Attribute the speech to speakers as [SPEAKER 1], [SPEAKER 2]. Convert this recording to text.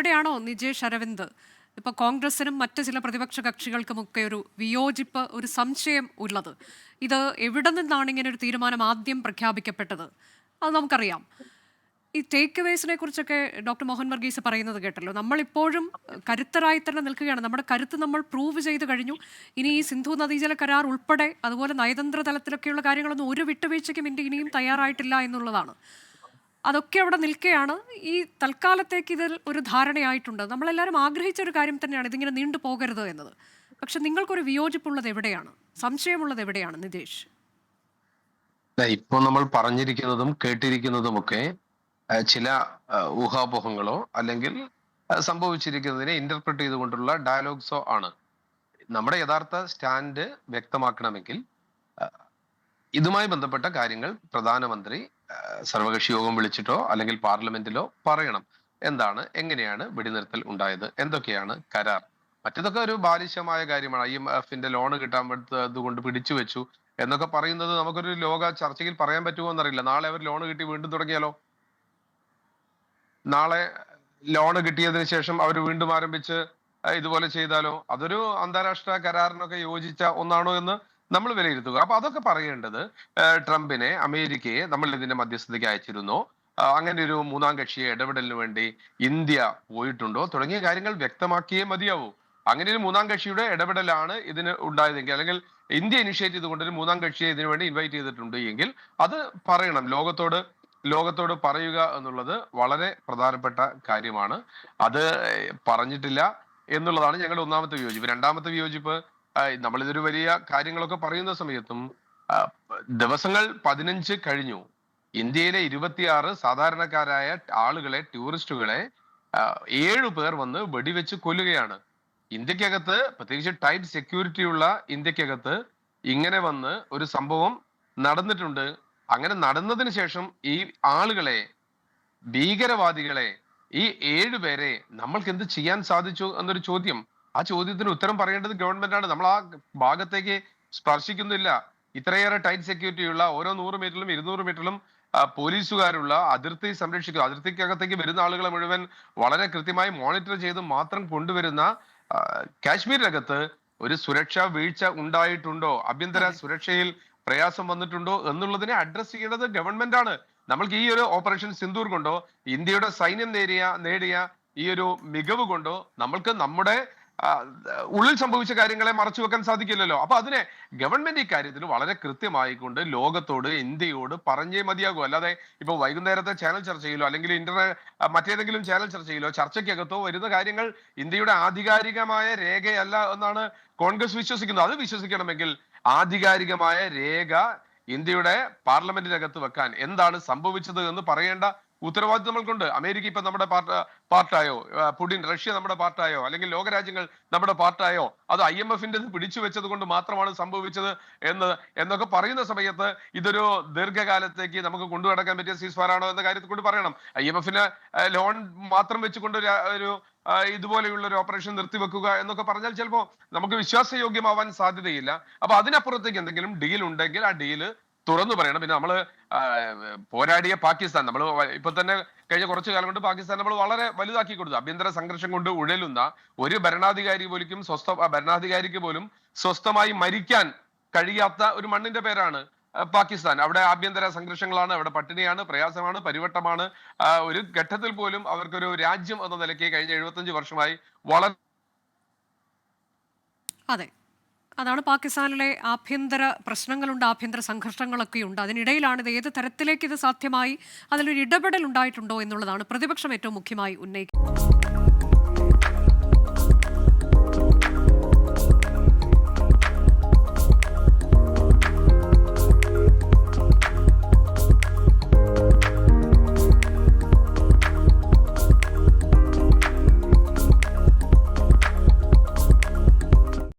[SPEAKER 1] ഇവിടെയാണോ നിജേഷ് അരവിന്ദ് ഇപ്പോൾ കോൺഗ്രസിനും മറ്റ് ചില പ്രതിപക്ഷ കക്ഷികൾക്കുമൊക്കെ ഒരു വിയോജിപ്പ്, ഒരു സംശയം ഉള്ളത്? ഇത് എവിടെ നിന്നാണ് ഇങ്ങനെ ഒരു തീരുമാനം ആദ്യം പ്രഖ്യാപിക്കപ്പെട്ടത്? അത് നമുക്കറിയാം. ഈ ടേക്ക് അവേസിനെ കുറിച്ചൊക്കെ ഡോക്ടർ മോഹൻ വർഗീസ് പറയുന്നത് കേട്ടല്ലോ. നമ്മളിപ്പോഴും കരുത്തരായി തന്നെ നിൽക്കുകയാണ്. നമ്മുടെ കരുത്ത് നമ്മൾ പ്രൂവ് ചെയ്ത് കഴിഞ്ഞു. ഇനി ഈ സിന്ധു നദീജല കരാർ ഉൾപ്പെടെ അതുപോലെ നയതന്ത്ര തലത്തിലൊക്കെയുള്ള കാര്യങ്ങളൊന്നും ഒരു വിട്ടുവീഴ്ചയ്ക്കും ഇന്ത്യ ഇനിയും തയ്യാറായിട്ടില്ല എന്നുള്ളതാണ്. അതൊക്കെ അവിടെ നിൽക്കുകയാണ്. ഈ തൽക്കാലത്തേക്ക് ഇതിൽ ഒരു ധാരണയായിട്ടുണ്ട്. നമ്മളെല്ലാവരും ആഗ്രഹിച്ച ഒരു കാര്യം തന്നെയാണ് ഇതിങ്ങനെ നീണ്ടു പോകരുത് എന്നത്. പക്ഷെ നിങ്ങൾക്കൊരു വിയോജിപ്പുള്ളത് എവിടെയാണ്, സംശയമുള്ളത് എവിടെയാണ് നിതേഷ്?
[SPEAKER 2] ഇപ്പോൾ നമ്മൾ പറഞ്ഞിരിക്കുന്നതും കേട്ടിരിക്കുന്നതുമൊക്കെ ചില ഊഹാപോഹങ്ങളോ അല്ലെങ്കിൽ സംഭവിച്ചിരിക്കുന്നതിനെ ഇന്റർപ്രറ്റ് ചെയ്തുകൊണ്ടുള്ള ഡയലോഗ്സോ ആണ്. നമ്മുടെ യഥാർത്ഥ സ്റ്റാൻഡ് വ്യക്തമാക്കണമെങ്കിൽ ഇതുമായി ബന്ധപ്പെട്ട കാര്യങ്ങൾ പ്രധാനമന്ത്രി സർവകക്ഷി യോഗം വിളിച്ചിട്ടോ അല്ലെങ്കിൽ പാർലമെന്റിലോ പറയണം. എന്താണ്, എങ്ങനെയാണ് വെടിനിർത്തൽ ഉണ്ടായത്, എന്തൊക്കെയാണ് കരാർ. മറ്റതൊക്കെ ഒരു ബാലിശമായ കാര്യമാണ്. IMF-ന്റെ ലോണ് കിട്ടാൻ അതുകൊണ്ട് പിടിച്ചു വെച്ചു എന്നൊക്കെ പറയുന്നത് നമുക്കൊരു ലോക ചർച്ചയിൽ പറയാൻ പറ്റുമോ എന്നറിയില്ല. നാളെ അവർ ലോണ് കിട്ടി വീണ്ടും തുടങ്ങിയാലോ? നാളെ ലോണ് കിട്ടിയതിന് ശേഷം അവർ വീണ്ടും ആരംഭിച്ച് ഇതുപോലെ ചെയ്താലോ? അതൊരു അന്താരാഷ്ട്ര കരാറിനൊക്കെ യോജിച്ച ഒന്നാണോ എന്ന് നമ്മൾ വിലയിരുത്തുക. അപ്പൊ അതൊക്കെ പറയേണ്ടത് ട്രംപിനെ, അമേരിക്കയെ നമ്മൾ ഇതിന്റെ മധ്യസ്ഥതയ്ക്ക് അയച്ചിരുന്നോ, അങ്ങനെ ഒരു മൂന്നാം കക്ഷിയെ ഇടപെടലിന് വേണ്ടി ഇന്ത്യ പോയിട്ടുണ്ടോ തുടങ്ങിയ കാര്യങ്ങൾ വ്യക്തമാക്കിയേ മതിയാവൂ. അങ്ങനെ ഒരു മൂന്നാം കക്ഷിയുടെ ഇടപെടലാണ് ഇതിന് ഉണ്ടായതെങ്കിൽ, അല്ലെങ്കിൽ ഇന്ത്യ ഇനിഷ്യേറ്റ് ചെയ്തുകൊണ്ട് ഒരു മൂന്നാം കക്ഷിയെ ഇതിനു വേണ്ടി ഇൻവൈറ്റ് ചെയ്തിട്ടുണ്ട് എങ്കിൽ അത് പറയണം. ലോകത്തോട് പറയുക എന്നുള്ളത് വളരെ പ്രധാനപ്പെട്ട കാര്യമാണ്. അത് പറഞ്ഞിട്ടില്ല എന്നുള്ളതാണ് ഞങ്ങളുടെ ഒന്നാമത്തെ വിയോജിപ്പ്. രണ്ടാമത്തെ വിയോജിപ്പ്, നമ്മളിതൊരു വലിയ കാര്യങ്ങളൊക്കെ പറയുന്ന സമയത്തും ദിവസങ്ങൾ 15 കഴിഞ്ഞു. ഇന്ത്യയിലെ 26 സാധാരണക്കാരായ ആളുകളെ, ടൂറിസ്റ്റുകളെ 7 പേർ വന്ന് വെടിവെച്ച് കൊല്ലുകയാണ്. ഇന്ത്യക്കകത്ത്, പ്രത്യേകിച്ച് ടൈറ്റ് സെക്യൂരിറ്റി ഉള്ള ഇന്ത്യക്കകത്ത് ഇങ്ങനെ വന്ന് ഒരു സംഭവം നടന്നിട്ടുണ്ട്. അങ്ങനെ നടന്നതിന് ശേഷം ഈ ആളുകളെ, ഭീകരവാദികളെ, ഈ 7 പേരെ നമ്മൾക്ക് എന്ത് ചെയ്യാൻ സാധിച്ചു എന്നൊരു ചോദ്യം, ആ ചോദ്യത്തിന് ഉത്തരം പറയേണ്ടത് ഗവൺമെന്റ് ആണ്. നമ്മൾ ആ ഭാഗത്തേക്ക് സ്പർശിക്കുന്നില്ല. ഇത്രയേറെ ടൈറ്റ് സെക്യൂരിറ്റി ഉള്ള, ഓരോ 100 മീറ്ററിലും 200 മീറ്ററിലും പോലീസുകാരുള്ള, അതിർത്തി സംരക്ഷിക്കുക, അതിർത്തിക്കകത്തേക്ക് വരുന്ന ആളുകളെ മുഴുവൻ വളരെ കൃത്യമായി മോണിറ്റർ ചെയ്ത് മാത്രം കൊണ്ടുവരുന്ന കാശ്മീരിനകത്ത് ഒരു സുരക്ഷാ വീഴ്ച ഉണ്ടായിട്ടുണ്ടോ, ആഭ്യന്തര സുരക്ഷയിൽ പ്രയാസം വന്നിട്ടുണ്ടോ എന്നുള്ളതിനെ അഡ്രസ് ചെയ്യേണ്ടത് ഗവൺമെന്റ് ആണ്. നമ്മൾക്ക് ഈ ഒരു ഓപ്പറേഷൻ സിന്ദൂർ കൊണ്ടോ, ഇന്ത്യയുടെ സൈന്യം നേടിയ ഈ ഒരു മികവ് കൊണ്ടോ നമ്മൾക്ക് നമ്മുടെ ഉള്ളിൽ സംഭവിച്ച കാര്യങ്ങളെ മറച്ചു വെക്കാൻ സാധിക്കില്ലല്ലോ. അപ്പൊ അതിനെ ഗവൺമെന്റ് ഈ കാര്യത്തിൽ വളരെ കൃത്യമായിക്കൊണ്ട് ലോകത്തോട്, ഇന്ത്യയോട് പറഞ്ഞേ മതിയാകൂ. അല്ലാതെ ഇപ്പൊ വൈകുന്നേരത്തെ ചാനൽ ചർച്ചയിലോ അല്ലെങ്കിൽ മറ്റേതെങ്കിലും ചാനൽ ചർച്ചയിലോ, ചർച്ചയ്ക്കകത്തോ വരുന്ന കാര്യങ്ങൾ ഇന്ത്യയുടെ ആധികാരികമായ രേഖയല്ല എന്നാണ് കോൺഗ്രസ് വിശ്വസിക്കുന്നത്. അത് വിശ്വസിക്കണമെങ്കിൽ ആധികാരികമായ രേഖ ഇന്ത്യയുടെ പാർലമെന്റിനകത്ത് വെക്കാൻ, എന്താണ് സംഭവിച്ചത് എന്ന് പറയേണ്ട ഉത്തരവാദിത്വം നമ്മൾക്കുണ്ട്. അമേരിക്ക ഇപ്പൊ നമ്മുടെ പാർട്ടായോ, പുടിൻ, റഷ്യ നമ്മുടെ പാർട്ടായോ, അല്ലെങ്കിൽ ലോകരാജ്യങ്ങൾ നമ്മുടെ പാർട്ടായോ, അത് IMF-ന്റെ പിടിച്ചു വെച്ചത് കൊണ്ട് മാത്രമാണ് സംഭവിച്ചത് എന്നൊക്കെ പറയുന്ന സമയത്ത് ഇതൊരു ദീർഘകാലത്തേക്ക് നമുക്ക് കൊണ്ടുനടക്കാൻ പറ്റിയ സീസ്ഫയർ ആണോ എന്ന കാര്യത്തിൽ കൂടി പറയണം. IMF-ന് ലോൺ മാത്രം വെച്ചുകൊണ്ട് ഒരു ഇതുപോലെയുള്ള ഒരു ഓപ്പറേഷൻ നിർത്തിവെക്കുക എന്നൊക്കെ പറഞ്ഞാൽ ചിലപ്പോ നമുക്ക് വിശ്വാസയോഗ്യമാവാൻ സാധ്യതയില്ല. അപ്പൊ അതിനപ്പുറത്തേക്ക് എന്തെങ്കിലും ഡീൽ ഉണ്ടെങ്കിൽ ആ ഡീല് തുറന്നു പറയണം. പിന്നെ നമ്മള് പോരാടിയ പാകിസ്ഥാൻ, നമ്മൾ ഇപ്പൊ തന്നെ കഴിഞ്ഞ കുറച്ചു കാലം കൊണ്ട് പാകിസ്ഥാൻ നമ്മൾ വളരെ വലുതാക്കി കൊടുത്തു. ആഭ്യന്തര സംഘർഷം കൊണ്ട് ഉഴലുന്ന ഒരു ഭരണാധികാരിക്ക് പോലും സ്വസ്ഥമായി മരിക്കാൻ കഴിയാത്ത ഒരു മണ്ണിന്റെ പേരാണ് പാകിസ്ഥാൻ. അവിടെ ആഭ്യന്തര സംഘർഷങ്ങളാണ്, അവിടെ പട്ടിണിയാണ്, പ്രയാസമാണ്, പരിവട്ടമാണ്. ഒരു ഘട്ടത്തിൽ പോലും അവർക്കൊരു രാജ്യം എന്ന നിലയ്ക്ക് കഴിഞ്ഞ 75 വർഷമായി വളരെ
[SPEAKER 1] അതെ, അതാണ് പാകിസ്ഥാനിലെ ആഭ്യന്തര പ്രശ്നങ്ങളുണ്ട്, ആഭ്യന്തര സംഘർഷങ്ങളൊക്കെ ഉണ്ട്. അതിനിടയിലാണ് ഇത് ഏത് തരത്തിലേക്ക് ഇത് സാധ്യമായി, അതിലൊരു ഇടപെടൽ ഉണ്ടായിട്ടുണ്ടോ എന്നുള്ളതാണ് പ്രതിപക്ഷം ഏറ്റവും മുഖ്യമായി ഉന്നയിക്കുന്നത്.